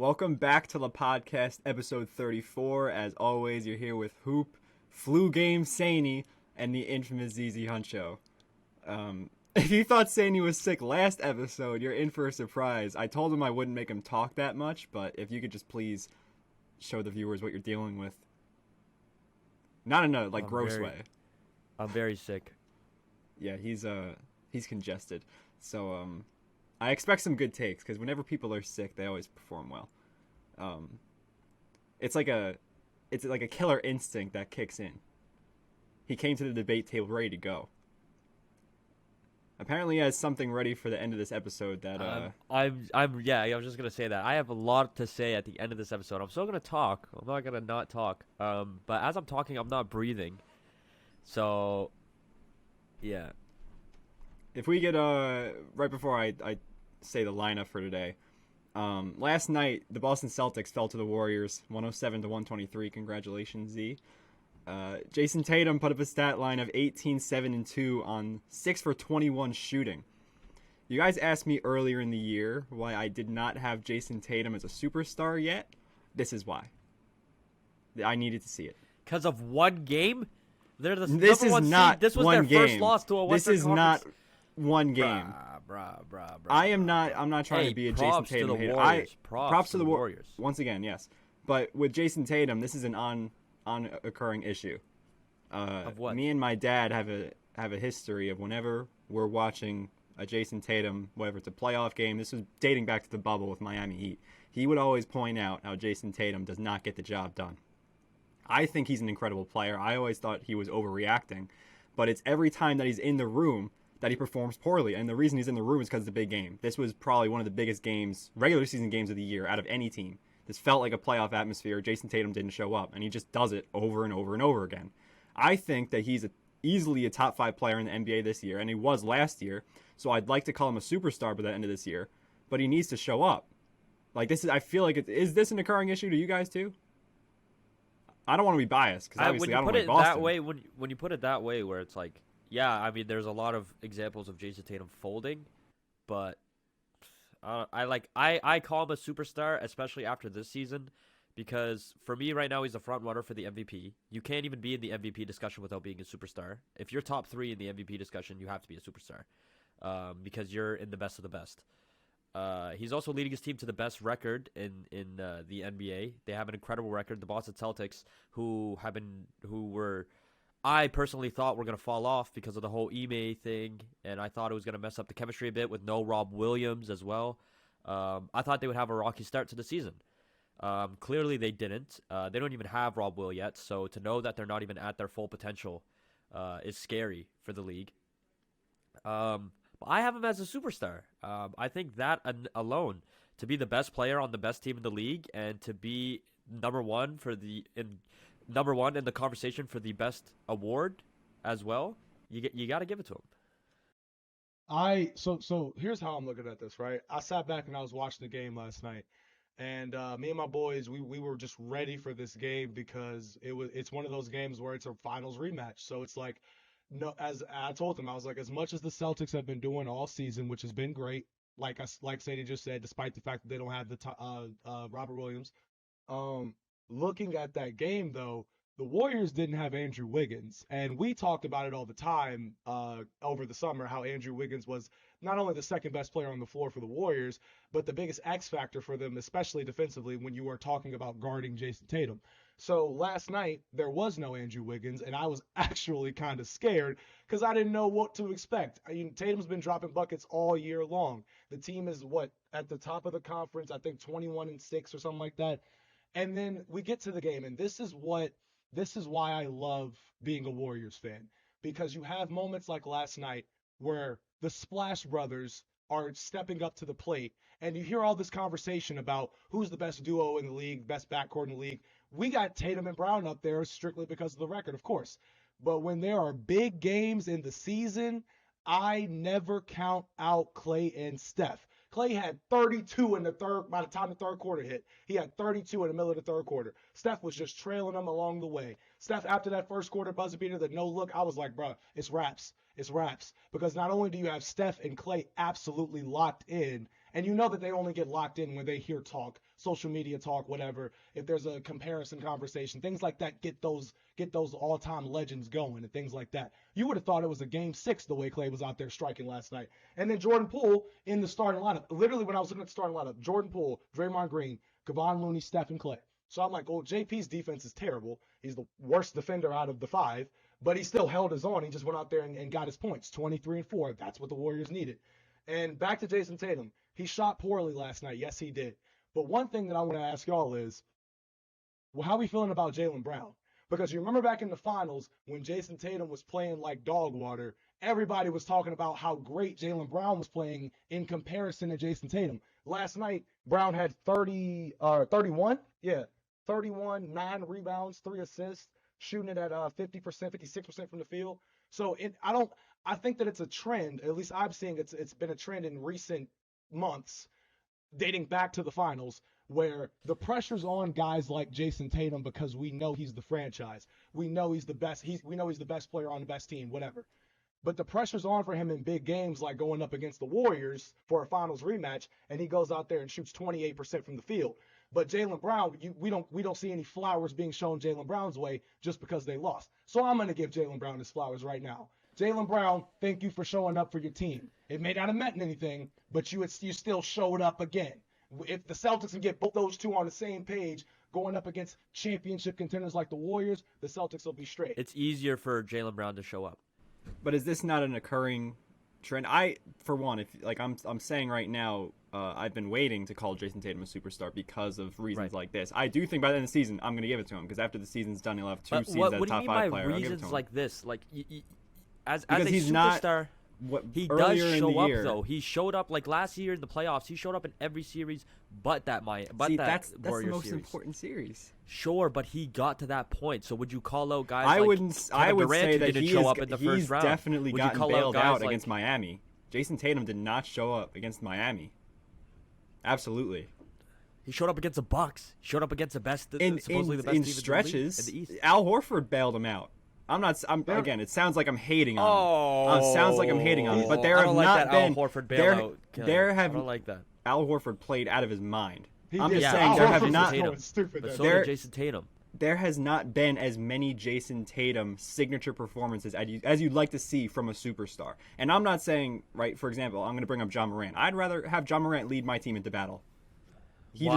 Welcome back to the podcast, episode 34. As always, you're here with Hoop, Flu Game Saney, and the infamous ZZ Huncho. If you thought Saney was sick last episode, you're in for a surprise. I told him I wouldn't make him talk that much, but if you could just please show the viewers what you're dealing with. Not in a gross way. I'm very sick. Yeah, he's congested. So I expect some good takes because whenever people are sick, they always perform well. It's like a killer instinct that kicks in. He came to the debate table ready to go. Apparently, he has something ready for the end of this episode that I was just gonna say that I have a lot to say at the end of this episode. I'm still gonna talk. I'm not gonna not talk. But as I'm talking, I'm not breathing. So, yeah. If we get right before I say the lineup for today, last night the Boston Celtics fell to the Warriors, 107-123. Congratulations, Z. Jayson Tatum put up a stat line of 18, 7, and 2 on 6 for 21 shooting. You guys asked me earlier in the year why I did not have Jayson Tatum as a superstar yet. This is why. I needed to see it. Because of one game? They're the this is not seed. This was one their game. First loss to a Western This is Conference. not one game. Bruh. I'm not trying to be a Jayson Tatum hater. Props to the Warriors. Once again, yes. But with Jayson Tatum, this is an on-occurring issue. Of what? Me and my dad have a history of whenever we're watching a Jayson Tatum, whether it's a playoff game, this was dating back to the bubble with Miami Heat, he would always point out how Jayson Tatum does not get the job done. I think he's an incredible player. I always thought he was overreacting, but it's every time that he's in the room that he performs poorly, and the reason he's in the room is because it's a big game. This was probably one of the biggest games, regular season games of the year out of any team. This felt like a playoff atmosphere. Jayson Tatum didn't show up, and he just does it over and over and over again. I think that he's easily a top 5 player in the NBA this year, and he was last year, so I'd like to call him a superstar by the end of this year, but he needs to show up. I feel like is this an occurring issue to you guys too? I don't want to be biased, because obviously I don't like Boston. When you put it that way, where it's like, yeah, I mean, there's a lot of examples of Jayson Tatum folding, but I call him a superstar, especially after this season, because for me right now he's the front runner for the MVP. You can't even be in the MVP discussion without being a superstar. If you're top 3 in the MVP discussion, you have to be a superstar, because you're in the best of the best. He's also leading his team to the best record in the NBA. They have an incredible record. The Boston Celtics, I personally thought were going to fall off because of the whole Ime thing, and I thought it was going to mess up the chemistry a bit with no Rob Williams as well. I thought they would have a rocky start to the season. Clearly they didn't. They don't even have Rob Will yet, so to know that they're not even at their full potential is scary for the league. I have him as a superstar. I think that alone, to be the best player on the best team in the league and to be number one in the conversation for the best award as well, you got to give it to him. So here's how I'm looking at this, right? I sat back and I was watching the game last night, and me and my boys, we were just ready for this game because it's one of those games where it's a finals rematch. So it's like, no, as I told them, I was like, as much as the Celtics have been doing all season, which has been great, like Sadie just said, despite the fact that they don't have the Robert Williams. Looking at that game though, the Warriors didn't have Andrew Wiggins, and we talked about it all the time over the summer, how Andrew Wiggins was not only the second best player on the floor for the Warriors, but the biggest X factor for them, especially defensively, when you are talking about guarding Jayson Tatum. So last night, there was no Andrew Wiggins, and I was actually kind of scared because I didn't know what to expect. I mean, Tatum's been dropping buckets all year long. The team is, at the top of the conference, I think 21-6 or something like that. And then we get to the game, and this is why I love being a Warriors fan, because you have moments like last night where the Splash Brothers are stepping up to the plate, and you hear all this conversation about who's the best duo in the league, best backcourt in the league. We got Tatum and Brown up there strictly because of the record, of course. But when there are big games in the season, I never count out Klay and Steph. Klay had 32 by the time the third quarter hit. He had 32 in the middle of the third quarter. Steph was just trailing him along the way. Steph, after that first quarter buzzer beater, the no look, I was like, bro, it's wraps. It's wraps. Because not only do you have Steph and Klay absolutely locked in, And you know that they only get locked in when they hear talk, social media talk, whatever. If there's a comparison conversation, things like that get those all-time legends going and things like that. You would have thought it was a game 6 the way Clay was out there striking last night. And then Jordan Poole in the starting lineup. Literally, when I was looking at the starting lineup, Jordan Poole, Draymond Green, Kevon Looney, Steph, and Clay. So I'm like, oh, JP's defense is terrible. He's the worst defender out of the 5, but he still held his own. He just went out there and got his points, 23 and 4. That's what the Warriors needed. And back to Jayson Tatum. He shot poorly last night. Yes, he did. But one thing that I want to ask y'all is, well, how are we feeling about Jaylen Brown? Because you remember back in the finals when Jayson Tatum was playing like dog water, everybody was talking about how great Jaylen Brown was playing in comparison to Jayson Tatum. Last night, Brown had 31, 9 rebounds, 3 assists, shooting it at 50%, 56% from the field. So I think that it's a trend. At least I'm seeing it's been a trend in recent months, dating back to the finals, where the pressure's on guys like Jayson Tatum because we know he's the franchise. We know he's the best. We know he's the best player on the best team, whatever. But the pressure's on for him in big games like going up against the Warriors for a finals rematch, and he goes out there and shoots 28% from the field. But Jaylen Brown, we don't see any flowers being shown Jaylen Brown's way just because they lost. So I'm going to give Jaylen Brown his flowers right now. Jaylen Brown, thank you for showing up for your team. It may not have meant anything, but you still showed up again. If the Celtics can get both those two on the same page going up against championship contenders like the Warriors, the Celtics will be straight. It's easier for Jaylen Brown to show up. But is this not an occurring trend? For one, if like I'm saying right now, I've been waiting to call Jayson Tatum a superstar because of reasons like this. I do think by the end of the season, I'm going to give it to him because after the season's done, he'll have 2 seasons as a top 5 player. What do you mean by reasons like this? Like, as a he's superstar, he does show up year, though. He showed up like last year in the playoffs. He showed up in every series, but that's the most series. important series. Sure, but he got to that point. So would you call out guys? I like wouldn't. I Kevin would Durant say who that didn't show up in the first he's round? definitely Would you gotten call bailed guys out like, against Miami. Jayson Tatum did not show up against Miami. Absolutely. He showed up against the Bucks. He showed up against the best, supposedly the best in team stretches. in the East. Al Horford bailed him out. Again, it sounds like I'm hating on him. Sounds like I'm hating on him. But there I have don't like not that been. Al Horford bailout. I don't like that. Al Horford played out of his mind. I'm just saying there have not. But so did Jayson Tatum. There has not been as many Jayson Tatum signature performances as you'd like to see from a superstar. And I'm not saying, right, for example, I'm going to bring up John Morant. I'd rather have John Morant lead my team into battle. He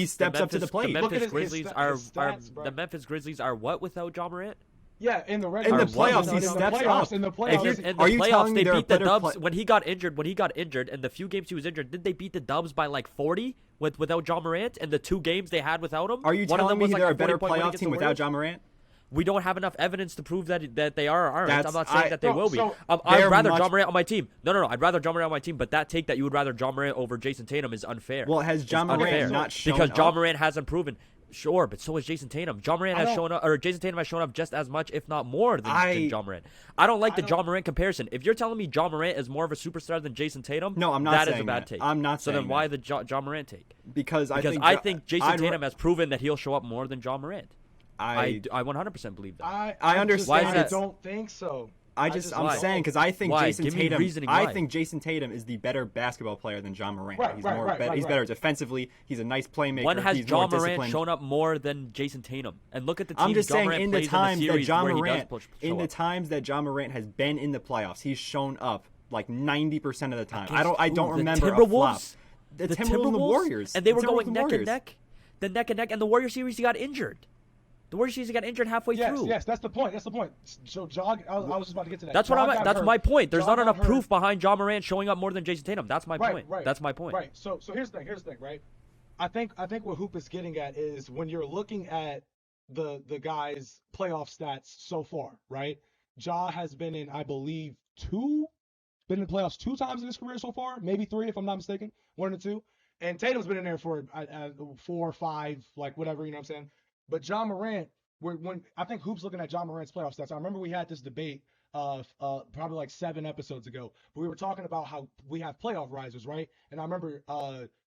steps up to the plate. The Memphis Grizzlies are what without John Morant? Yeah, in the playoffs, he steps up. In the playoffs, are you telling me they beat the Dubs when he got injured, and the few games he was injured, did they beat the Dubs by like 40 without John Morant? And the 2 games they had without him? Are you telling me they're a better playoff team without John Morant? We don't have enough evidence to prove that they are or aren't. I'm not saying that they will be. So I'd rather John Morant on my team. No. I'd rather John Morant on my team, but that take that you would rather John Morant over Jayson Tatum is unfair. Well, has John Morant not shown because up? John Morant hasn't proven. Sure, but so has Jayson Tatum. John Morant has shown up, or Jayson Tatum has shown up just as much, if not more, than John Morant. I don't like the John Morant comparison. If you're telling me John Morant is more of a superstar than Jayson Tatum, no, I'm not that saying is a bad that. take. I'm not so saying then why that. the John Morant take? Because I think Jayson Tatum has proven that he'll show up more than John Morant. I 100% believe that. I understand. I don't think so. I'm saying because I think Jayson Tatum. I think Jayson Tatum is the better basketball player than John Morant. Right, He's better defensively. He's a nice playmaker. When has he's John more Morant disciplined. shown up more than Jayson Tatum? And look at the teams I'm just John saying Morant in the plays times in the that series John where Morant, he does times that John Morant has been in the playoffs, he's shown up like 90% of the time. Against I don't who? remember The a flop. Timberwolves? The Timberwolves and the Warriors. And they were The going Timberwolves neck and and neck. And the Warrior series, he got injured. The Warrior series, he got injured halfway through. Yes, that's the point. So, I was just about to get to that. That's That's my point. There's not enough proof behind John Morant showing up more than Jayson Tatum. That's my point. That's my point. Right. So here's the thing, right? I think what Hoop is getting at is when you're looking at the guys' playoff stats so far, right? Ja has been in, I believe, been in the playoffs 2 times in his career so far, maybe 3 if I'm not mistaken, 1 or 2. And Tatum's been in there for 4 or 5, like whatever, you know what I'm saying? But John Morant, when I think Hoop's looking at John Morant's playoff stats. I remember we had this debate probably like 7 episodes ago. But we were talking about how we have playoff risers, right? And I remember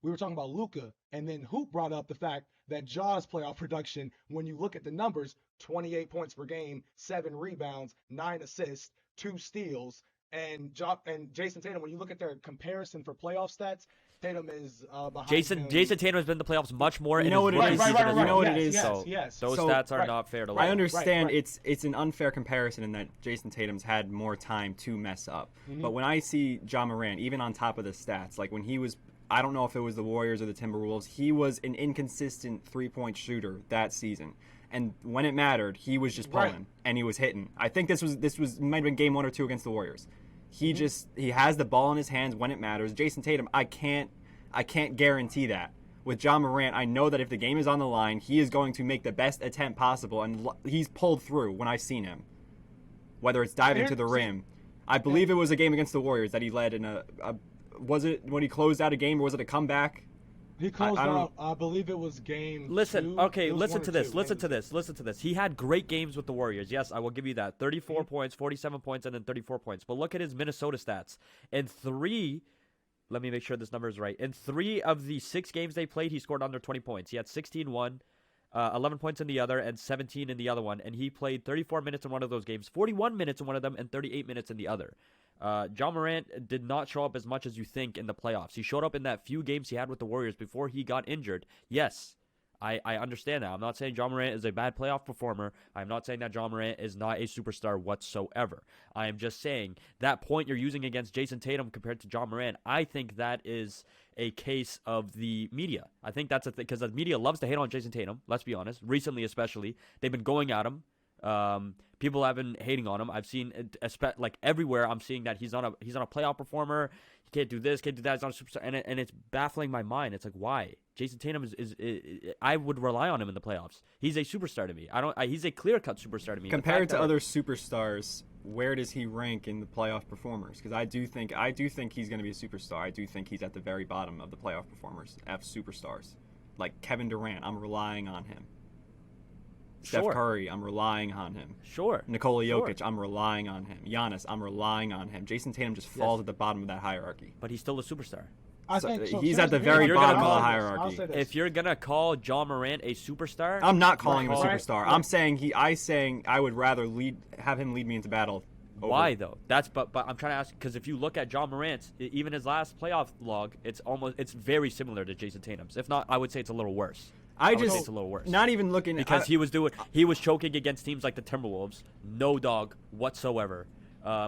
we were talking about Luka, and then Hoop brought up the fact that Ja's playoff production, when you look at the numbers, 28 points per game, 7 rebounds, 9 assists, 2 steals, And Jayson Tatum, when you look at their comparison for playoff stats, Tatum is behind Jason him. Tatum has been in the playoffs much more. You know what it is? Season as You know well. what it is? Yes. Those So- stats are right. not fair to I look. understand right. it's an unfair comparison in that Jason Tatum's had more time to mess up. But when I see John Morant, even on top of the stats, like when he was, I don't know if it was the Warriors or the Timberwolves, he was an inconsistent three-point shooter that season. And when it mattered, he was just pulling Right. and he was hitting. I think this might have been game 1 or 2 against the Warriors. He has the ball in his hands when it matters. Jason Tatum, I can't guarantee that. With John Morant, I know that if the game is on the line, he is going to make the best attempt possible, and he's pulled through when I've seen him. Whether it's diving to the rim, I believe it was a game against the Warriors that he led in a was it when he closed out a game or was it a comeback? He closed I don't- out. I believe it was game. Listen, 2. okay, It was listen 1 to or this. 2. Listen to this. He had great games with the Warriors. Yes, I will give you that. 34 points, 47 points, and then 34 points. But look at his Minnesota stats. Let me make sure this number is right. In 3 of the 6 games they played, he scored under 20 points. He had 16 one, 11 points in the other, and 17 in the other one. And he played 34 minutes in one of those games, 41 minutes in one of them, and 38 minutes in the other. John Morant did not show up as much as you think in the playoffs. He showed up in that few games he had with the Warriors before he got injured. Yes, I understand that. I'm not saying John Morant is a bad playoff performer. I'm not saying that John Morant is not a superstar whatsoever. I am just saying that point you're using against Jayson Tatum compared to John Morant, I think that is a case of the media. I think that's a thing because the media loves to hate on Jayson Tatum, let's be honest. Recently especially, they've been going at him. People have been hating on him. I've seen like everywhere. I'm seeing that he's not a playoff performer. He can't do this, can't do that. He's not a superstar, and it's baffling my mind. It's like why Jayson Tatum is I would rely on him in the playoffs. He's a superstar to me. He's a clear cut superstar to me. Compared to other superstars, where does he rank in the playoff performers? Because I do think he's going to be a superstar. I do think he's at the very bottom of the playoff performers, superstars. Like Kevin Durant, I'm relying on him. Steph Sure. Curry, I'm relying on him. Sure. Nikola Sure. Jokic, I'm relying on him. Giannis, I'm relying on him. Jason Tatum just falls at the bottom of that hierarchy. But he's still a superstar. I So think he's at the seriously, very You're gonna bottom of call the this. hierarchy. I'll say this. If you're gonna call John Morant a superstar, I'm not calling him a Right. superstar. Right. I'm saying I would rather have him lead me into battle. over- why though? But I'm trying to ask because if you look at John Morant's, even his last playoff log, it's very similar to Jayson Tatum's. If not, I would say it's a little worse. I would say just it's a little worse. not even looking Because he was choking against teams like the Timberwolves, no dog whatsoever.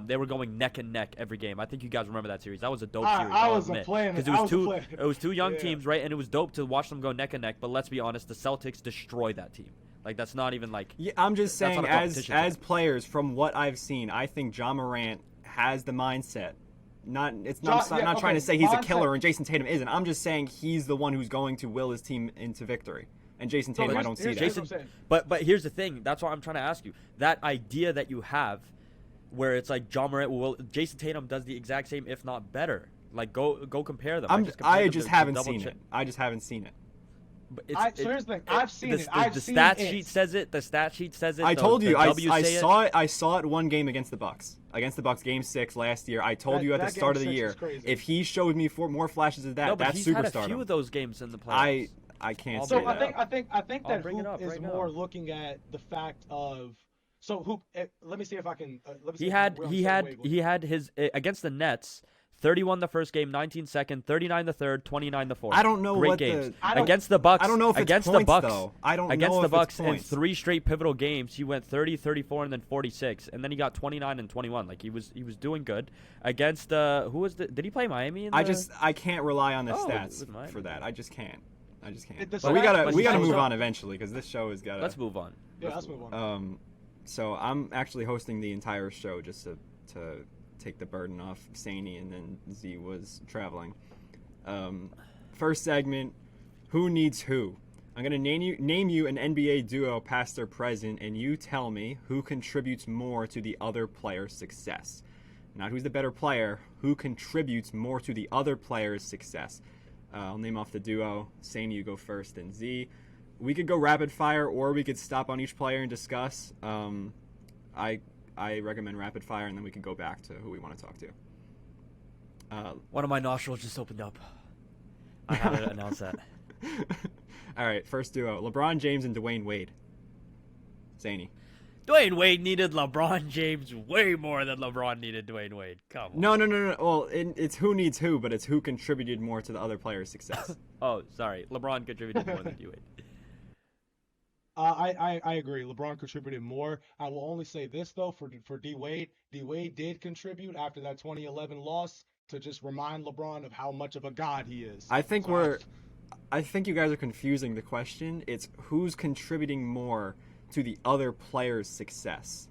They were going neck and neck every game. I think you guys remember that series. That was a dope series. I I'll was a admit. fan. Because I was a fan. it was two young Yeah. teams, right? And it was dope to watch them go neck and neck. But let's be honest, the Celtics destroyed that team. Like that's not even like. Yeah, I'm just That's saying, not a competition as thing. players, from what I've seen, I think John Morant has the mindset. I'm not trying okay, to say he's a mindset. killer and Jason Tatum isn't. I'm just saying he's the one who's going to will his team into victory. And Jason Tatum, I don't see that. here's what I'm saying. But here's the thing. That's what I'm trying to ask you. That idea that you have, where it's like John Morant will, Jason Tatum does the exact same, if not better. Like go compare them. I just haven't seen it. I just haven't seen it. But So here's the thing. I've seen it. I've the seen stat it. sheet says it. The stat sheet says it. I the- told the you. I W's say it. saw it. I saw it one game against the Bucks. Against the Bucks, Game 6 last year. I told you at the That start Game of the 6 year, was crazy. if he showed me more flashes of that, No, but that's he's had a few superstardom. of those games in the playoffs. I can't I'll say So bring I it that. think I think I'll that bring it Hoop up is right more now. looking at the fact of let me see if I can. Let me see He if had we're on the same wavelength. he had his against the Nets. 31 the first game, 19 second, 39 the third, 29 the fourth. I don't know Great what games. I don't- Against the Bucks. I don't know if it's against points, the Bucks, though. I don't against know the if it's Bucks in points. 3 straight pivotal games, he went 30, 34, and then 46, and then he got 29 and 21. Like he was doing good against who was did he play Miami? I can't rely on the Oh, stats with Miami. for that. I just can't. The But we stats- gotta but we gotta he's move also- on eventually because this show has gotta. Let's move on. Yeah, let's move on. So I'm actually hosting the entire show just to take the burden off Saney, and then Z was traveling. First segment, who needs who? I'm gonna name you an NBA duo, past or present, and you tell me who contributes more to the other player's success. Not who's the better player, who contributes more to the other player's success. I'll name off the duo. Saney, you go first, and Z. We could go rapid fire, or we could stop on each player and discuss. I recommend rapid fire, and then we can go back to who we want to talk to. One of my nostrils just opened up. I had to announce that. All right, first duo: LeBron James and Dwayne Wade. Zany. Dwayne Wade needed LeBron James way more than LeBron needed Dwayne Wade. Come on. No. Well, it's who needs who, but it's who contributed more to the other player's success. Oh, sorry. LeBron contributed more than D-Wade. I agree. LeBron contributed more. I will only say this though for D Wade. D Wade did contribute after that 2011 loss to just remind LeBron of how much of a god he is. I think you guys are confusing the question. It's who's contributing more to the other player's success.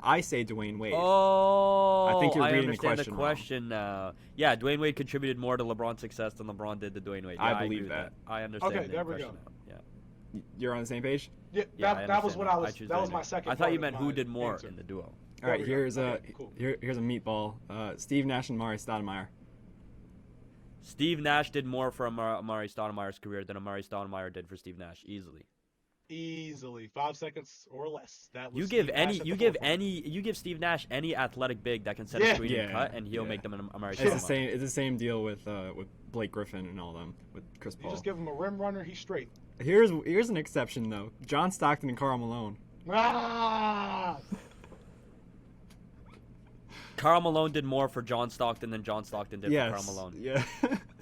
I say Dwayne Wade. Oh, I think you're reading the understand question the question now. Yeah, Dwayne Wade contributed more to LeBron's success than LeBron did to Dwayne Wade. Yeah, I believe agree with that. I understand. Okay, the there we question go. now. Yeah. You're on the same page? Yeah, that was what I was. choose That was Dwayne my Wade. second. I thought you part meant of who my did more answer. in the duo. All right, we go. here's Okay, cool. here's a meatball. Steve Nash and Amari Stoudemire. Steve Nash did more for Amari Stoudemire's career than Amari Stoudemire did for Steve Nash, easily. Easily 5 seconds or less. That was You give Steve Nash any, at you the give forefront. any, you give Steve Nash any athletic big that can set Yeah. a screen and Yeah, cut, and he'll yeah. make them an Amari It's Stoudemire. the same. It's the same deal with Blake Griffin and all them with Chris You Paul. just give him a rim runner, he's straight. Here's an exception though. John Stockton and Karl Malone. Ah! Karl Malone did more for John Stockton than John Stockton did Yes. for Karl Malone. Yeah.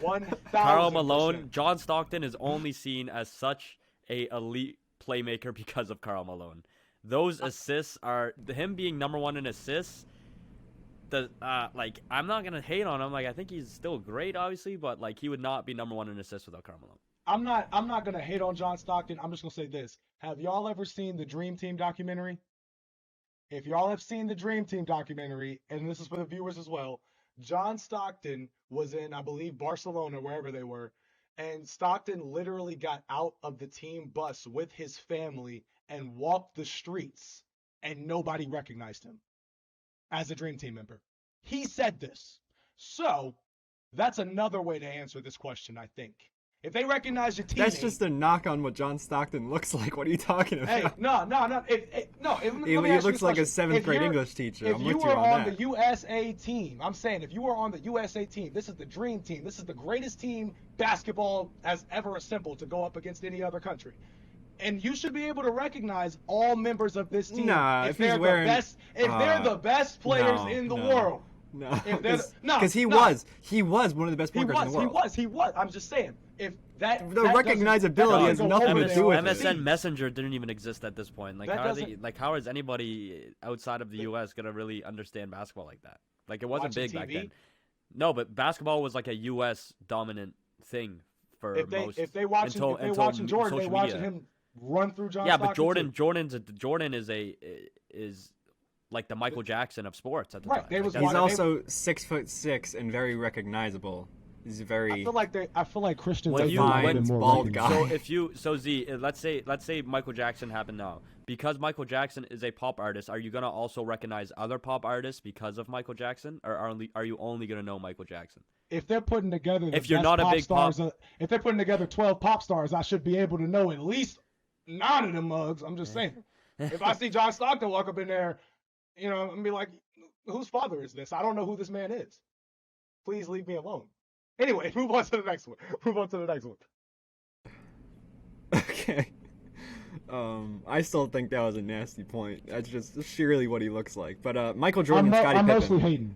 1,000%. Karl Malone, John Stockton is only seen as such a elite playmaker because of Karl Malone. Those assists are him being number one in assists. I'm not gonna hate on him. Like, I think he's still great, obviously, but like he would not be number one in assists without Karl Malone. I'm not gonna hate on John Stockton. I'm just gonna say this. Have y'all ever seen the Dream Team documentary? If y'all have seen the Dream Team documentary, and this is for the viewers as well, John Stockton was in, I believe, Barcelona, wherever they were, and Stockton literally got out of the team bus with his family and walked the streets, and nobody recognized him as a Dream Team member. He said this. So that's another way to answer this question, I think. If they recognize your teammate, That's just a knock on what John Stockton looks like. What are you talking about? hey, no. He looks like a seventh grade English teacher. If I'm you with you were on on that. the USA team, I'm saying if you were on the USA team, this is the dream team. This is the greatest team basketball has ever assembled to go up against any other country. And you should be able to recognize all members of this team Nah, if if he's they're wearing- the best. If they're the best players in the world. No, If they're because he no. was one of the best point guards in the world. He was. I'm just saying, if that The that recognizability doesn't has go nothing over to there do with on it. the MSN team. Messenger didn't even exist at this point. Like, That how are they, doesn't- like, how is anybody outside of the U.S. gonna really understand basketball like that? Like, it wasn't Watching big back TV? then. No, but basketball was like a U.S. dominant thing for most. If they watching Jordan, social they watching media. him run through John Yeah, Stockton but Jordan, too. Jordan is like the Michael Jackson of sports at the Right, time. they Like, was that's- He's Why- also 6'6" and very recognizable. He's very. I feel like Christian When Tatum you- might have when been more bald recognizable. guy. So Z, let's say Michael Jackson happened now. Because Michael Jackson is a pop artist, are you gonna also recognize other pop artists because of Michael Jackson, or are you only gonna know Michael Jackson? If they're putting together the If you're best not a pop big stars, pop- if they're putting together 12 pop stars, I should be able to know at least 9 of them mugs. I'm just saying. If I see John Stockton walk up in there, and be like, whose father is this? I don't know who this man is. Please leave me alone. Anyway, move on to the next one. Okay. I still think that was a nasty point. That's just sheerly what he looks like. But Michael Jordan and Scottie I'm Pippen. mostly hating.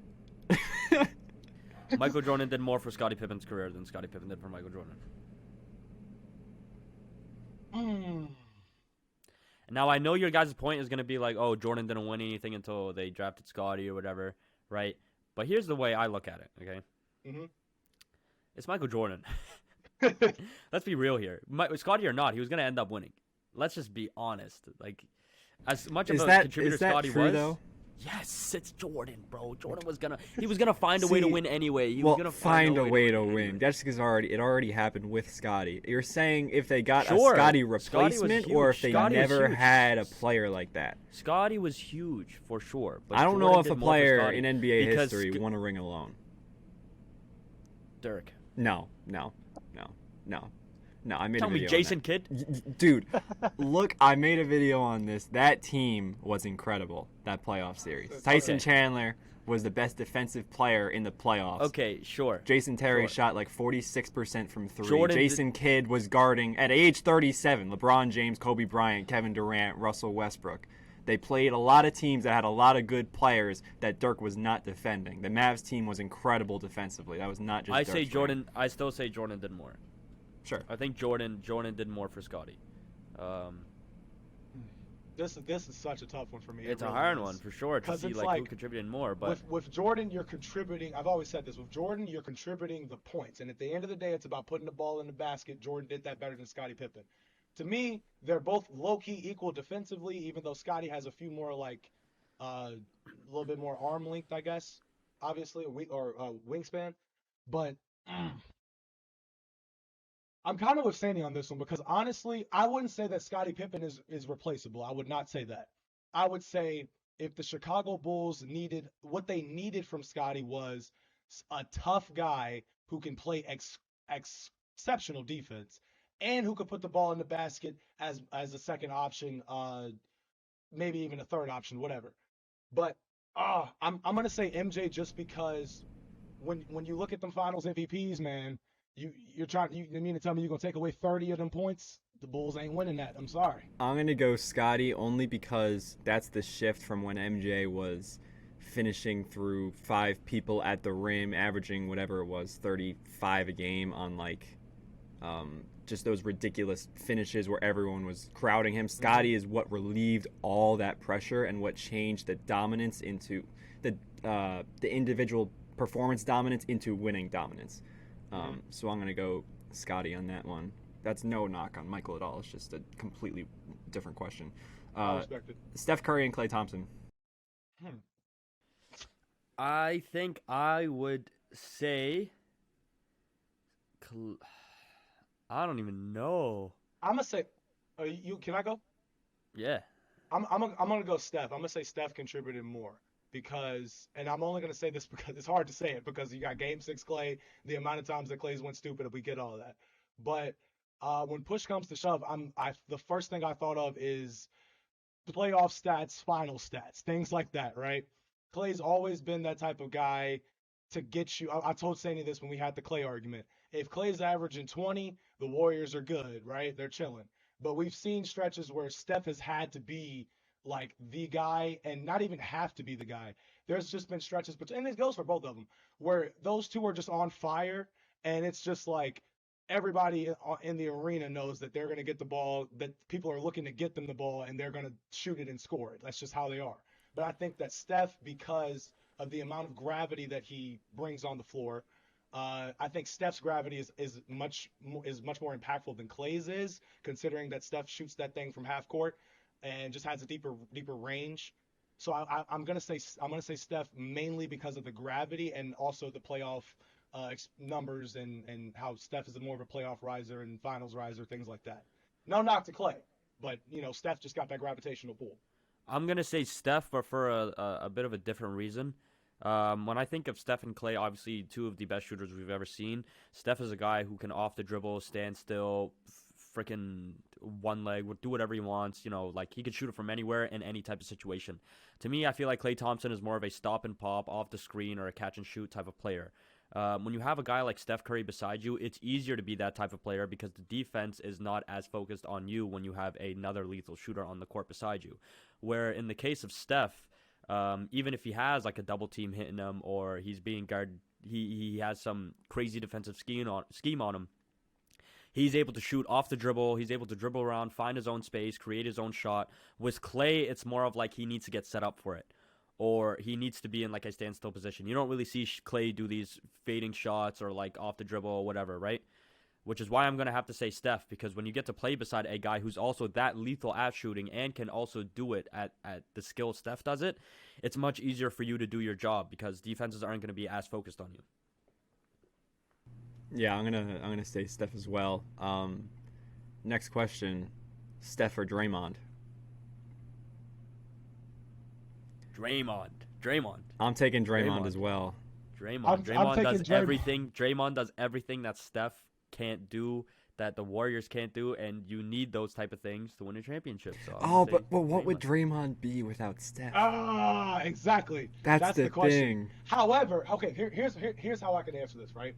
Michael Jordan did more for Scottie Pippen's career than Scottie Pippen did for Michael Jordan. Now, I know your guys' point is going to be like, oh, Jordan didn't win anything until they drafted Scottie or whatever, right? But here's the way I look at it, okay? Mhm. It's Michael Jordan. Let's be real here. Scottie or not, he was going to end up winning. Let's just be honest. Like, as much of a contributor Scottie true, was. though? Yes, it's Jordan, bro. Jordan was gonna find a way to win anyway. He was gonna find a way to anyway. win. That's because it already happened with Scottie. You're saying if they got Sure. a Scottie Scottie was replacement, or if huge. they Scottie was never huge. had a player like that. Scottie was huge for sure. But I don't Jordan know if did a more for player Scottie in NBA because history won a ring alone. Dirk. No. I made Tell a me, video. Jason on Kidd. that. Dude, look, I made a video on this. That team was incredible. That playoff series. Tyson Okay. Chandler was the best defensive player in the playoffs. Okay, sure. Jason Terry Sure. shot like 46% from three. Jordan Jason Kidd was guarding at age 37. LeBron James, Kobe Bryant, Kevin Durant, Russell Westbrook. They played a lot of teams that had a lot of good players that Dirk was not defending. The Mavs team was incredible defensively. That was not just I Dirk's say range. Jordan. I still say Jordan did more. Sure. I think Jordan did more for Scottie. This is such a tough one for me. It's It a really hard is. one for sure to 'Cause see it's like who like, contributed more. But with Jordan, you're contributing. I've always said this. With Jordan, you're contributing the points, and at the end of the day, it's about putting the ball in the basket. Jordan did that better than Scottie Pippen. To me, they're both low key equal defensively, even though Scottie has a few more like a little bit more arm length, I guess. Obviously, or wingspan. But I'm kind of with Sandy on this one because honestly, I wouldn't say that Scottie Pippen is replaceable. I would not say that. I would say if the Chicago Bulls needed what they needed from Scottie was a tough guy who can play exceptional defense and who could put the ball in the basket as a second option, maybe even a third option, whatever. But I'm gonna say MJ just because when you look at them Finals MVPs, man, you mean to tell me you're gonna take away 30 of them points? The Bulls ain't winning that. I'm sorry. I'm going to go Scotty only because that's the shift from when MJ was finishing through 5 people at the rim, averaging whatever it was, 35 a game on like just those ridiculous finishes where everyone was crowding him. Scotty is what relieved all that pressure and what changed the dominance into the individual performance dominance into winning dominance. So I'm going to go Scotty on that one. That's no knock on Michael at all. It's just a completely different question. I respect it. Steph Curry and Klay Thompson. I think I would say. I don't even know. I'm gonna say, can I go? Yeah. I'm gonna go Steph. I'm gonna say Steph contributed more because, and I'm only gonna say this because it's hard to say it because you got Game 6 Klay, the amount of times that Klay's went stupid, we get all of that. But when push comes to shove, the first thing I thought of is playoff stats, final stats, things like that, right? Klay's always been that type of guy to get you. I told Sandy this when we had the Klay argument. If Klay's averaging 20, the Warriors are good, right? They're chilling. But we've seen stretches where Steph has had to be like the guy and not even have to be the guy. There's just been stretches, and it goes for both of them, where those two are just on fire, and it's just like everybody in the arena knows that they're going to get the ball, that people are looking to get them the ball, and they're going to shoot it and score it. That's just how they are. But I think that Steph, because of the amount of gravity that he brings on the floor, I think Steph's gravity is much more impactful than Klay's is, considering that Steph shoots that thing from half court and just has a deeper range. So I'm gonna say Steph mainly because of the gravity and also the playoff numbers and how Steph is more of a playoff riser and finals riser, things like that. No knock to Klay, but Steph just got that gravitational pull. I'm gonna say Steph, but for a bit of a different reason. When I think of Steph and Klay, obviously two of the best shooters we've ever seen. Steph is a guy who can off the dribble, stand still, freaking one leg, do whatever he wants. Like he could shoot it from anywhere in any type of situation. To me, I feel like Klay Thompson is more of a stop and pop, off the screen, or a catch and shoot type of player. When you have a guy like Steph Curry beside you, it's easier to be that type of player because the defense is not as focused on you when you have another lethal shooter on the court beside you. Where in the case of Steph, even if he has like a double team hitting him or he's being guarded, he has some crazy defensive scheme on him. He's able to shoot off the dribble. He's able to dribble around, find his own space, create his own shot. With Klay, it's more of like he needs to get set up for it, or he needs to be in like a standstill position. You don't really see Klay do these fading shots or like off the dribble or whatever, right? Which is why I'm going to have to say Steph, because when you get to play beside a guy who's also that lethal at shooting and can also do it at the skill Steph does it, it's much easier for you to do your job because defenses aren't going to be as focused on you. Yeah, I'm gonna say Steph as well. Next question, Steph or Draymond? Draymond. I'm taking Draymond as well. Draymond does everything. Draymond does everything that Steph can't do, that the Warriors can't do, and you need those type of things to win a championship. So but what would Draymond be without Steph? Exactly. That's the question. thing. However, okay, here's how I can answer this, right?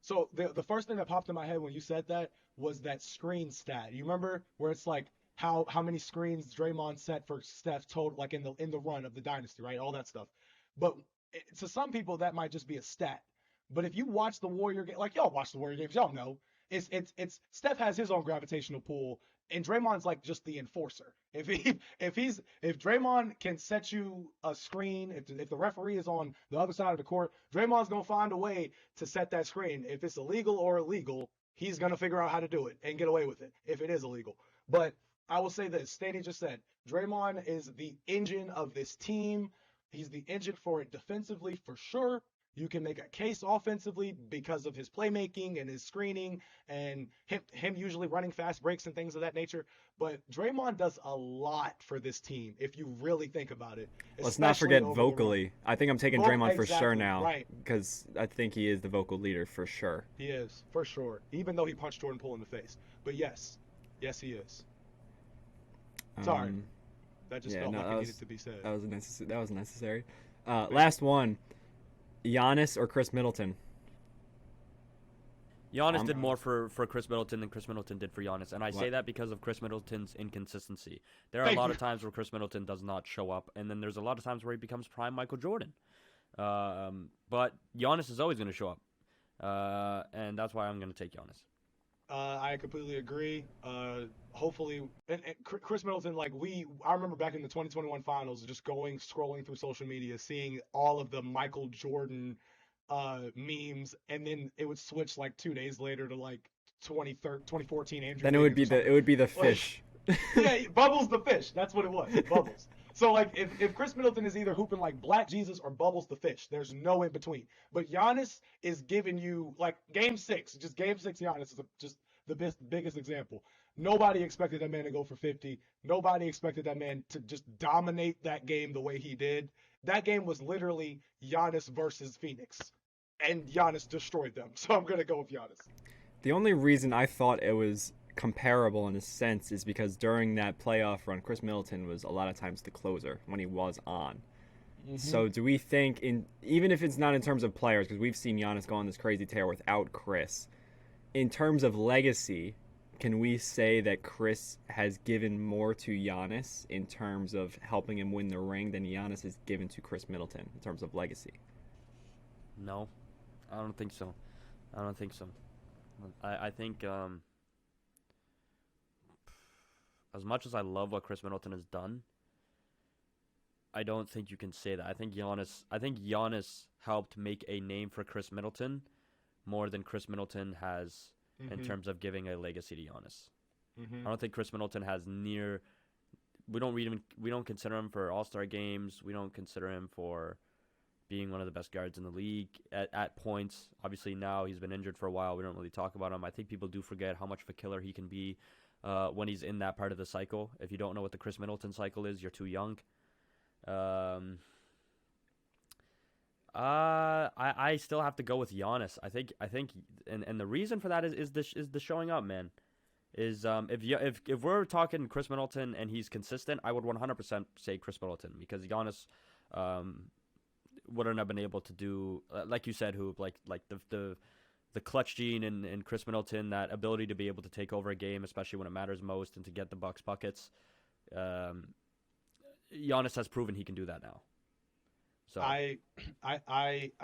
So the first thing that popped in my head when you said that was that screen stat. You remember where it's like how many screens Draymond set for Steph total, like in the run of the dynasty, right? All that stuff. But to some people, that might just be a stat. But if you watch the Warrior game, like y'all watch the Warrior games, y'all know it's Steph has his own gravitational pull, and Draymond's like just the enforcer. If Draymond can set you a screen, if the referee is on the other side of the court, Draymond's gonna find a way to set that screen. If it's illegal or illegal, he's gonna figure out how to do it and get away with it if it is illegal. But I will say this: Stanley just said Draymond is the engine of this team. He's the engine for it defensively for sure. You can make a case offensively because of his playmaking and his screening and him usually running fast breaks and things of that nature. But Draymond does a lot for this team if you really think about it. Let's not forget vocally. I think I'm taking Draymond for sure now. Right. Because I think he is the vocal leader for sure. He is, for sure. Even though he punched Jordan Poole in the face. But yes, he is. Sorry. That just felt like it needed to be said. That was necessary. Last one. Giannis or Chris Middleton? Giannis did more for Chris Middleton than Chris Middleton did for Giannis, and I say that because of Chris Middleton's inconsistency. There are a lot of times where Chris Middleton does not show up, and then there's a lot of times where he becomes prime Michael Jordan. But Giannis is always going to show up, and that's why I'm going to take Giannis. I completely agree. Hopefully, and Chris Middleton, I remember back in the 2021 finals, just scrolling through social media, seeing all of the Michael Jordan memes, and then it would switch 2 days later to 2014 Andrew. Then it would be the fish. Yeah, Bubbles the fish. That's what it was. Bubbles. So if Chris Middleton is either hooping like Black Jesus or Bubbles the fish, there's no in between. But Giannis is giving you Game 6. Game 6 Giannis is just the biggest example. Nobody expected that man to go for 50. Nobody expected that man to just dominate that game the way he did. That game was literally Giannis versus Phoenix, and Giannis destroyed them. So I'm gonna go with Giannis. The only reason I thought it was comparable in a sense is because during that playoff run, Chris Middleton was a lot of times the closer when he was on. Mm-hmm. So do we think, even if it's not in terms of players, because we've seen Giannis go on this crazy tear without Chris, in terms of legacy, can we say that Chris has given more to Giannis in terms of helping him win the ring than Giannis has given to Chris Middleton in terms of legacy? No, I don't think so. I think as much as I love what Chris Middleton has done, I don't think you can say that. I think Giannis helped make a name for Chris Middleton more than Chris Middleton has in terms of giving a legacy to Giannis. I don't think Chris Middleton has near. We don't consider him for All-Star games. We don't consider him for being one of the best guards in the league at points. Obviously now he's been injured for a while. We don't really talk about him. I think people do forget how much of a killer he can be when he's in that part of the cycle. If you don't know what the Chris Middleton cycle is, you're too young. I still have to go with Giannis. I think, and the reason for that is the showing up, man. If we're talking Chris Middleton and he's consistent, I would 100% say Chris Middleton, because Giannis wouldn't have been able to do, like you said, hoop like the clutch gene in Chris Middleton, that ability to be able to take over a game, especially when it matters most, and to get the Bucks buckets. Giannis has proven he can do that now. So I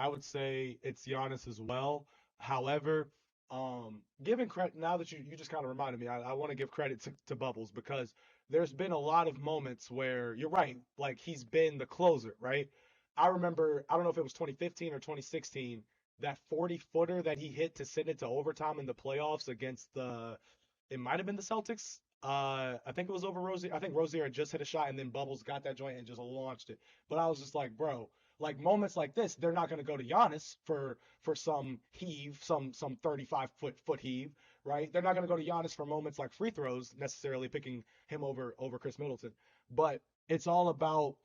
would say it's Giannis as well. However, giving credit, now that you just kind of reminded me, I want to give credit to Bubbles, because there's been a lot of moments where you're right, he's been the closer, right? I remember, I don't know if it was 2015 or 2016, that 40-footer that he hit to send it to overtime in the playoffs against it might have been the Celtics. I think it was over Rozier. I think Rozier had just hit a shot, and then Bubbles got that joint and just launched it. But I was just like, bro, moments like this, they're not going to go to Giannis for some heave, some 35-foot heave, right? They're not going to go to Giannis for moments like free throws, necessarily picking him over Chris Middleton. But it's all about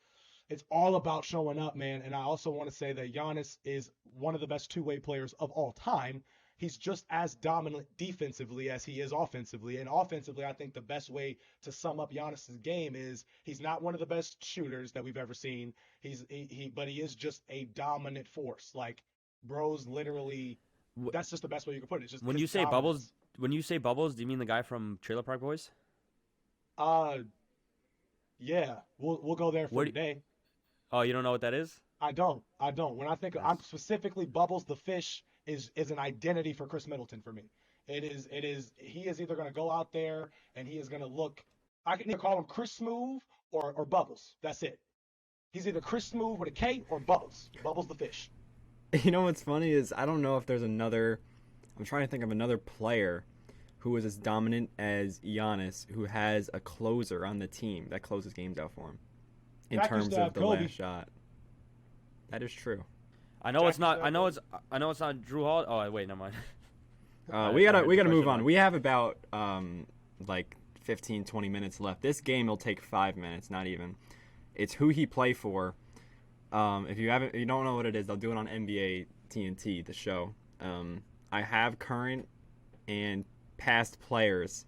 showing up, man. And I also want to say that Giannis is one of the best two-way players of all time. He's just as dominant defensively as he is offensively. And offensively, I think the best way to sum up Giannis's game is he's not one of the best shooters that we've ever seen. But he is just a dominant force. Bro's literally, that's just the best way you can put it. It's just when you say dominance. Bubbles, do you mean the guy from Trailer Park Boys? Uh, yeah, we'll go there for Where do today. Oh, you don't know what that is? I don't. I don't. When I think I'm Yes. specifically Bubbles the fish is an identity for Chris Middleton for me. It is he is either going to go out there and he is going to look. I can either call him Chris Smooth or Bubbles. That's it. He's either Chris Smooth with a K or Bubbles. Bubbles the fish. You know what's funny is I don't know if there's another. I'm trying to think of another player who is as dominant as Giannis, who has a closer on the team that closes games out for him in Jack used terms to of have the Kobe. last shot. That is true. I know Jack it's not. used to I have know Kobe. it's. I know it's not Drew Hall. Oh wait, never mind. We I gotta heard we the gotta move question on. wrong. We have about like 15, 20 minutes left. This game will take 5 minutes, not even. It's who he play for. If you don't know what it is, I'll do it on NBA TNT, the show. I have current and past players.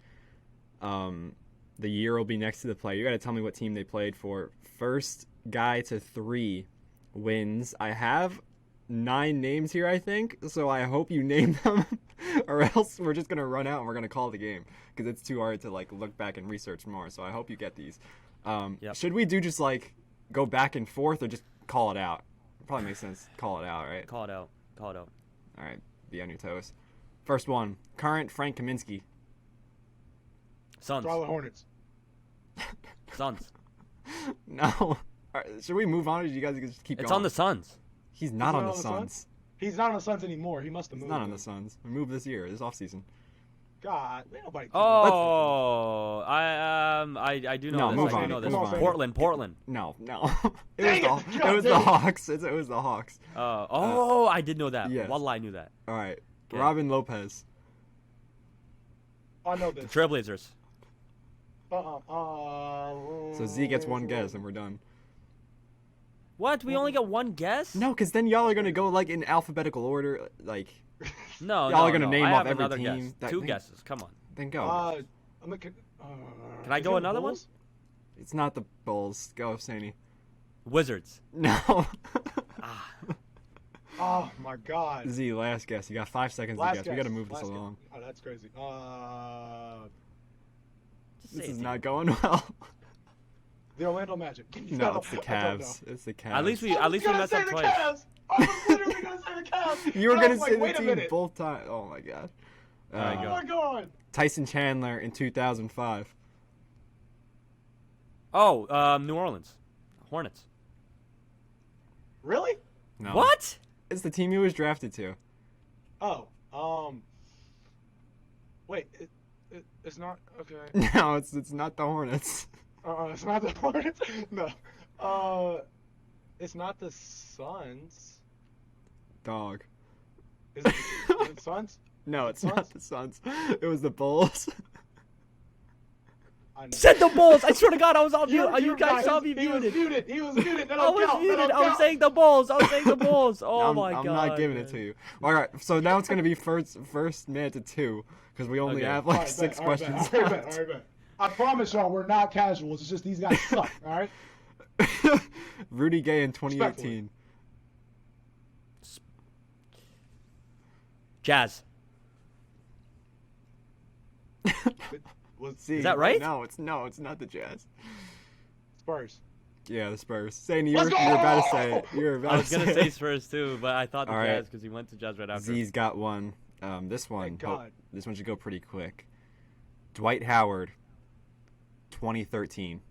The year will be next to the player. You got to tell me what team they played for. First guy to 3 wins. I have 9 names here, I think. So I hope you name them, or else we're just gonna run out and we're gonna call the game because it's too hard to like look back and research more. So I hope you get these. Yep. Should we do just like go back and forth or just call it out? Probably makes sense. Call it out, right? Call it out. Call it out. All right. Be on your toes. First one. Current Frank Kaminsky. Suns. Charlotte Hornets. Suns. No. All right, should we move on or do you guys just keep It's going? on the Suns. He's not He's on not the on the Suns. He's not on the Suns anymore. He must have He's moved. not on the Suns. We moved this year, this offseason. God, ain't nobody. Oh, I do know No, this. move I on, do know this. move on. Portland. No. Dang it it, God was the dang it. Hawks. It was the Hawks. I did know that. yes. Wallah, I knew that. All right. Okay. Robin Lopez. I know The this. Trailblazers. So Z gets one guess and we're done. What? We only got one guess? No, because then y'all are going to go like in alphabetical order. Like, No, Y'all no, are gonna no. name I off have every another team guess. that- 2 guesses. Come on. then go. I'm looking. Can I is go it the another one? Bulls? It's not the Bulls. Go, Saney. Wizards. No. Ah. Oh my God. Z, last guess. You got 5 seconds Last to guess. We got to guess, move this last guess. along. Oh, that's crazy. Just This say is it, not dude. going well. The Orlando Magic. No, it's the I don't know. Cavs. It's the Cavs. At least we I was gonna messed say up the twice. Cavs. I was literally gonna say the Cavs. You were And I gonna was like, say the wait a team minute. both times. Oh my god. Alright, Oh go. my God. Tyson Chandler in 2005. Oh, New Orleans. Hornets. Really? No. What? It's the team he was drafted to. Oh, wait, it's not okay. No, it's not the Hornets. It's not the Hornets. No, it's not the Suns. Dog. Is it Suns? No, it's Suns? not the Suns. It was the Bulls. I know. Said the Bulls. I swear to God, I was on mute. You You're guys right. saw me He was muted. muted. He was muted. That I don't was count. That muted. don't I was count. saying the Bulls. I was saying the Bulls. Oh I'm, my I'm God. not giving it to you. All right, so now it's gonna be first man to 2 because we only Okay. have All like right, 6 bet, all right, questions bet, all right, left. bet, all right, bet. I promise y'all, we're not casuals. It's just these guys suck. All right. Rudy Gay in 2018. Jazz. See, Is that right? No, it's not the Jazz. Spurs. Yeah, the Spurs. Sandy, Let's you're about to go! say it. You're about I was to gonna say say it. Spurs too, but I thought the All right. Jazz because he went to Jazz right after. Z's got one. This one. Thank God. This one should go pretty quick. Dwight Howard, 2013.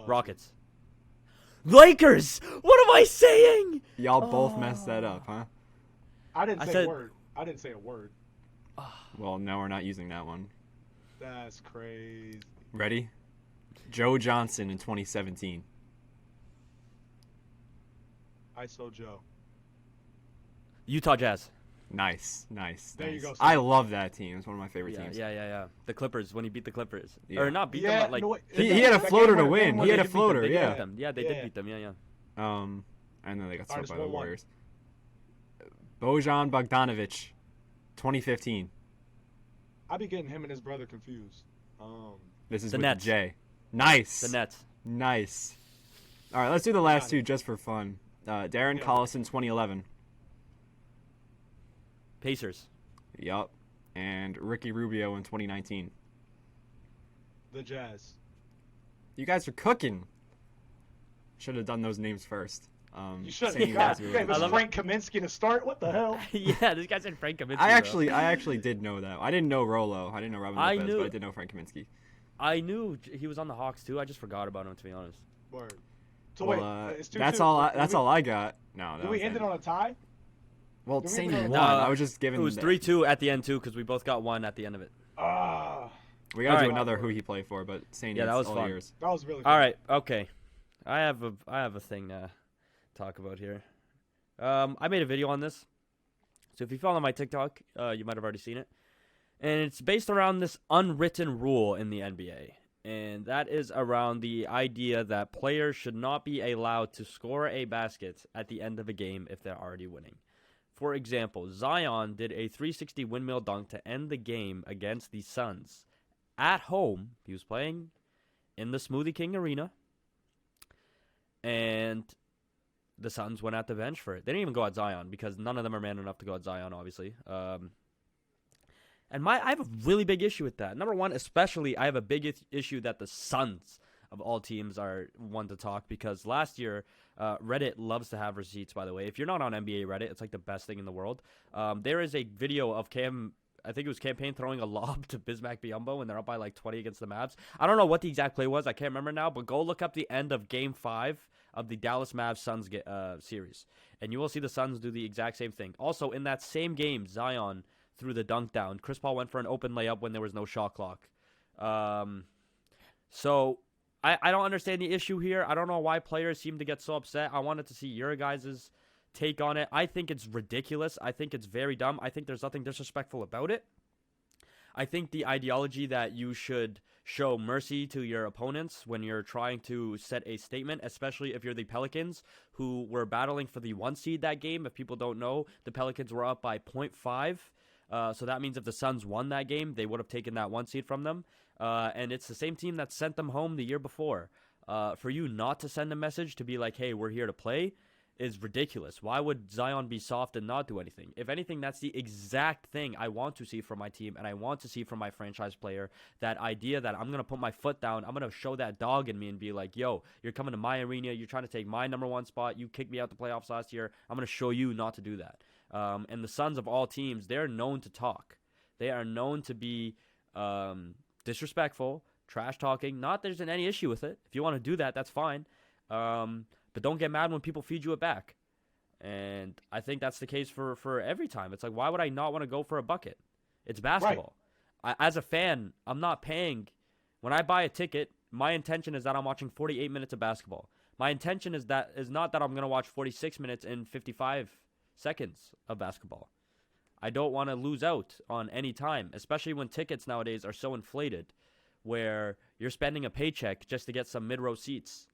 Rockets. Lakers. What am I saying? Y'all both messed that up, huh? I didn't I say said- a word. I didn't say a word. Well, no, we're not using that one. That's crazy. Ready? Joe Johnson in 2017. ISO Joe. Utah Jazz. Nice. There you nice. go, I Sam. love that team. It's one of my favorite Yeah, teams. yeah. The Clippers when he beat the Clippers, Yeah. or not beat them, Yeah, but like no, wait, He that- had a that floater game to went- win. game He went- had a they beat them, floater, they did yeah. beat them. Yeah, they Yeah. did beat them. Yeah. And then they got All right, swept by it's the 1-1. Warriors. Bojan Bogdanovic, 2015. I be getting him and his brother confused. This is The with Nets. Jay. Nice. The Nets. Nice. All right, let's do the last Got it. two just for fun. Darren Yeah. Collison, 2011. Pacers. Yup. And Ricky Rubio in 2019. The Jazz. You guys are cooking. Should have done those names first. You should Sandy have. Yeah. knows we Okay, were this gonna do Frank Kaminsky to start. What the hell? Yeah, this guy said Frank Kaminsky. that. I bro. actually did know that. I didn't know Rolo. I didn't know Robin I Lopez, knew- but I did know Frank Kaminsky. I knew he was on the Hawks too. I just forgot about him, to be honest. Word. So Well, wait, it's 2-2. that's all I got. No, Do we end it on a tie? Well, do we Sandy even won. know- I was just giving. It was 3-2 at the end too, because we both got one at the end of it. Ah, We gotta do Alright. another who he played for, but Sandy, Yeah, that it's was all fun. yours. that was really. All fun. right, okay. I have a thing to talk about here. I made a video on this, so if you follow my TikTok, you might have already seen it. And it's based around this unwritten rule in the NBA, and that is around the idea that players should not be allowed to score a basket at the end of a game if they're already winning. For example, Zion did a 360 windmill dunk to end the game against the Suns at home. He was playing in the Smoothie King Arena, and the Suns went at the bench for it. They didn't even go at Zion because none of them are man enough to go at Zion, obviously. And I have a really big issue with that. Number one, especially, I have a big issue that the Suns of all teams are one to talk, because last year, Reddit loves to have receipts, by the way. If you're not on NBA Reddit, it's like the best thing in the world. There is a video of I think it was Campaign throwing a lob to Bismack Biyombo when they're up by like 20 against the Mavs. I don't know what the exact play was. I can't remember now, but go look up the end of Game 5 of the Dallas Mavs Suns series, and you will see the Suns do the exact same thing. Also, in that same game, Zion threw the dunk down. Chris Paul went for an open layup when there was no shot clock. So I don't understand the issue here. I don't know why players seem to get so upset. I wanted to see your guys' take on it. I think it's ridiculous. I think it's very dumb. I think there's nothing disrespectful about it. I think the ideology that you should show mercy to your opponents when you're trying to set a statement, especially if you're the Pelicans, who were battling for the 1 seed that game. If people don't know, the Pelicans were up by 0.5. So that means if the Suns won that game, they would have taken that 1 seed from them. And it's the same team that sent them home the year before. For you not to send a message to be like, hey, we're here to play, is ridiculous. Why would Zion be soft and not do anything? If anything, that's the exact thing I want to see from my team, and I want to see from my franchise player. That idea that I'm going to put my foot down, I'm going to show that dog in me and be like, yo, you're coming to my arena, you're trying to take my number 1 spot, you kicked me out the playoffs last year, I'm going to show you not to do that. And the Suns of all teams, they're known to talk. They are known to be disrespectful, trash talking. Not that there's any issue with it. If you want to do that, that's fine. But don't get mad when people feed you it back. And I think that's the case for every time. It's like, why would I not want to go for a bucket? It's basketball. As a fan, I'm not paying. When I buy a ticket, my intention is that I'm watching 48 minutes of basketball. My intention is not that I'm going to watch 46 minutes and 55 seconds of basketball. I don't want to lose out on any time, especially when tickets nowadays are so inflated, where you're spending a paycheck just to get some mid-row seats.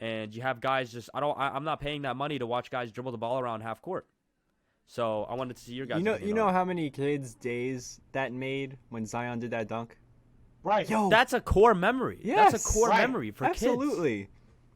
And you have guys I'm not paying that money to watch guys dribble the ball around half court. So I wanted to see your guys. You know how many kids' days that made when Zion did that dunk? Right. Yo, That's a core memory. Yes, That's a core right. memory for kids. absolutely.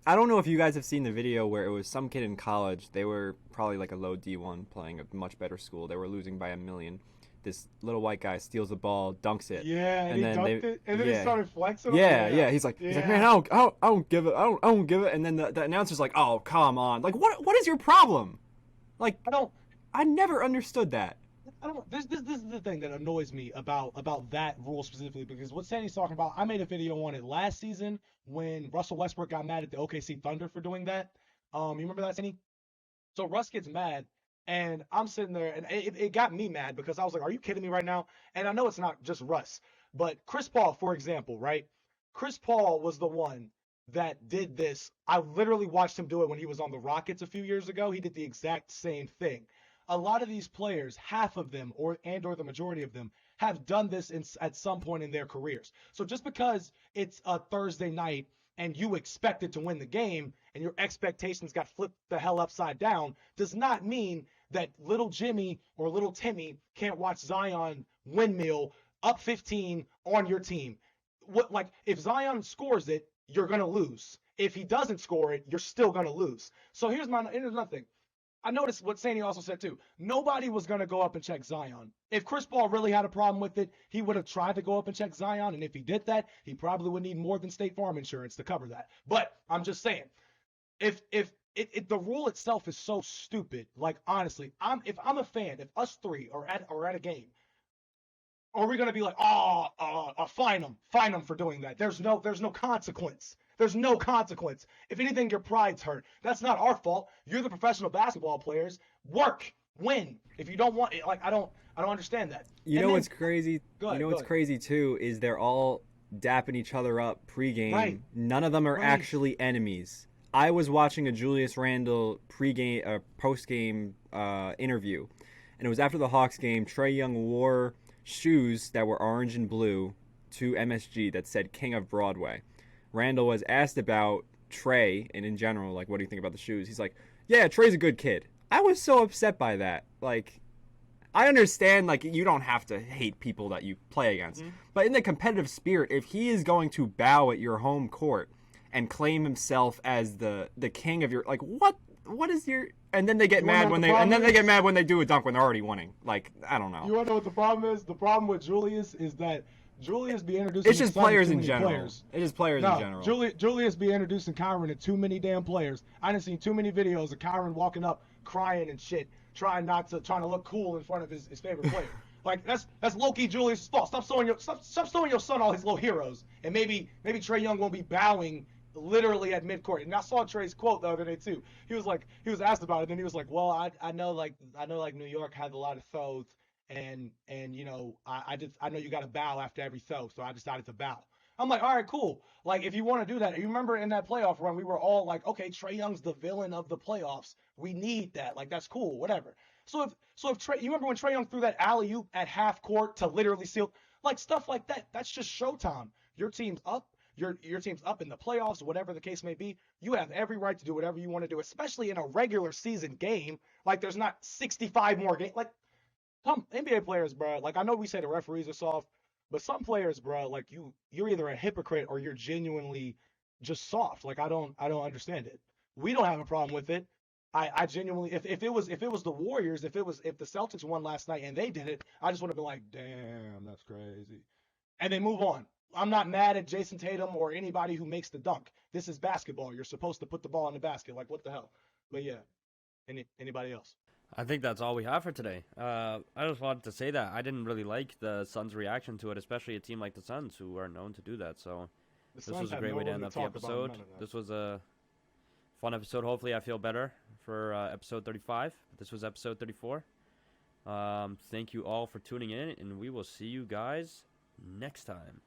I don't know if you guys have seen the video where it was some kid in college. They were probably like a low D1 playing a much better school. They were losing by 1 million. This little white guy steals the ball, dunks it. Yeah, and he then dunked it, and then he started flexing. Yeah. He's like, Yeah. man, I don't give it. I don't give it. And then the announcer's like, oh, come on. Like, what is your problem? Like, I never understood that. This is the thing that annoys me about that rule specifically, because what Sandy's talking about, I made a video on it last season when Russell Westbrook got mad at the OKC Thunder for doing that. You remember that, Sandy? So Russ gets mad, and I'm sitting there, and it got me mad because I was like, are you kidding me right now? And I know it's not just Russ, but Chris Paul, for example, right? Chris Paul was the one that did this. I literally watched him do it when he was on the Rockets a few years ago. He did the exact same thing. A lot of these players, half of them or the majority of them, have done this at some point in their careers. So just because it's a Thursday night and you expected to win the game and your expectations got flipped the hell upside down does not mean that little Jimmy or little Timmy can't watch Zion windmill up 15 on your team. If Zion scores it, you're going to lose. If he doesn't score it, you're still going to lose. So here's another thing. I noticed what Sandy also said too. Nobody was going to go up and check Zion. If Chris Paul really had a problem with it, he would have tried to go up and check Zion. And if he did that, he probably would need more than State Farm insurance to cover that. But I'm just saying, if the rule itself is so stupid, like honestly, if I'm a fan, if us three are at a game, are we gonna be like, fine them for doing that? There's no consequence. There's no consequence. If anything, your pride's hurt. That's not our fault. You're the professional basketball players. Work, win. If you don't want it, like I don't understand that. You And know then- what's crazy? Go ahead, You know go what's ahead. crazy too is they're all dapping each other up pregame. Right. None of them are Right. actually enemies. I was watching a Julius Randle postgame interview, and it was after the Hawks game. Trae Young wore shoes that were orange and blue to MSG that said King of Broadway. Randall was asked about Trae and in general, like, what do you think about the shoes? He's like, yeah, Trae's a good kid. I was so upset by that. Like, I understand, like, you don't have to hate people that you play against. But in the competitive spirit, if he is going to bow at your home court and claim himself as the king of your, like, what is your, and then they get You wanna mad know when what they, the and then problem they get is? mad when they do a dunk when they're already winning. Like, I don't know. You want to know what the problem is? The problem with Julius is that Julius be introducing It's his just son to players too in many general. players. It's just players in general. Julius be introducing Kyron to too many damn players. I done seen too many videos of Kyron walking up crying and shit, trying to look cool in front of his favorite player. Like that's low-key Julius' fault. Stop showing your son all his little heroes. And maybe Trae Young won't be bowing literally at midcourt. And I saw Trae's quote the other day too. He was asked about it, and he was like, well, I know like New York had a lot of throws, and you know, I know you got to bow after every throw, so I decided to bow. I'm like, all right, cool. Like, if you want to do that, you remember in that playoff run, we were all like, okay, Trae Young's the villain of the playoffs. We need that. Like, that's cool, whatever. So if Trae, you remember when Trae Young threw that alley-oop at half court to literally seal, like stuff like that. That's just showtime. Your team's up. Your team's up in the playoffs, whatever the case may be. You have every right to do whatever you want to do, especially in a regular season game. Like, there's not 65 more games. Like, some NBA players, bro. Like, I know we say the referees are soft, but some players, bro, like you're either a hypocrite or you're genuinely just soft. Like, I don't understand it. We don't have a problem with it. I genuinely, if it was the Warriors, if the Celtics won last night and they did it, I just would have been like, damn, that's crazy, and then move on. I'm not mad at Jayson Tatum or anybody who makes the dunk. This is basketball. You're supposed to put the ball in the basket. Like, what the hell? But yeah, anybody else? I think that's all we have for today. I just wanted to say that I didn't really like the Suns' reaction to it, especially a team like the Suns, who are known to do that. So this was a great way to end up the episode. This was a fun episode. Hopefully, I feel better for episode 35. This was episode 34. Thank you all for tuning in, and we will see you guys next time.